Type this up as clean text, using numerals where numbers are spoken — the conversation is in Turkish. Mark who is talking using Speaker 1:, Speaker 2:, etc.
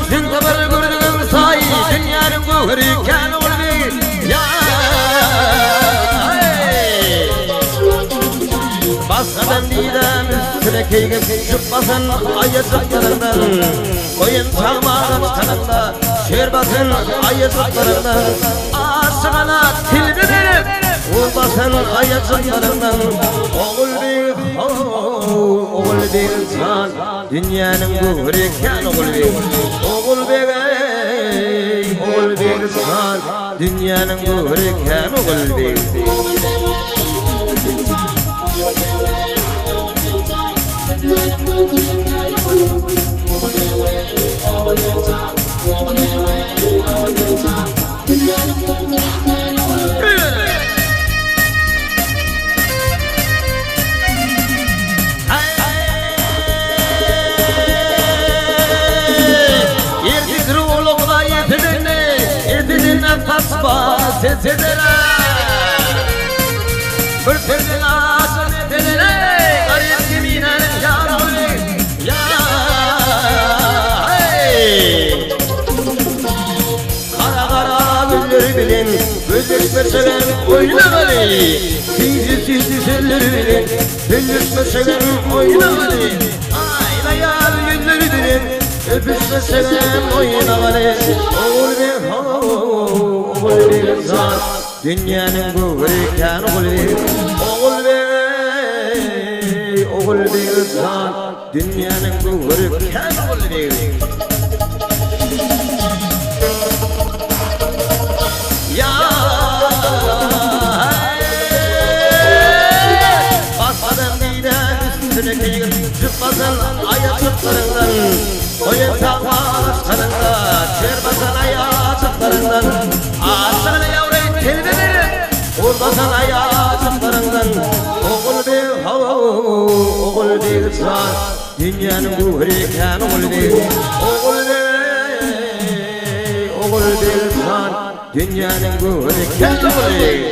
Speaker 1: Sen kabar gördüğüm say, dünyanın buhri kan olbi. Ya, basmadan didem üstüne keygim, çıkmasın ayacaklarından. Koyun çalmağın kanında, şer basın ayacaklarından. Aşığına tilbi verip, vurmasın ayacaklarından. Oğul bir insan, dünyanın buhri kan olbi. Oğul bir insan, dünyanın buhri kan olbi. Bir sözün ağzını edenlere garip kiminen yar olur. Ya kara kara gülleri bilin, gözleşmeselen oynamalı. Sizli sözleri bilin, gözleşmeselen oynamalı. Aynayan gülleri bilin, öpüşmeselen oynamalı. Oğul bir insan, dünyanın buhri kan olbi. Oğul bir insan, dünyanın buhri kan olbi. Ya basmadan didem üstüne keygin, çıkmasın ayacaklarından. Koyun çalmağın kanında, şer basan ayacaklarından. Aşığına yavru tilbi verip, vurmasın ayacaklarından. Oğul bir insan, dünyanın buhri kan olbi. Oğul bir insan, dünyanın buhri kan olbi.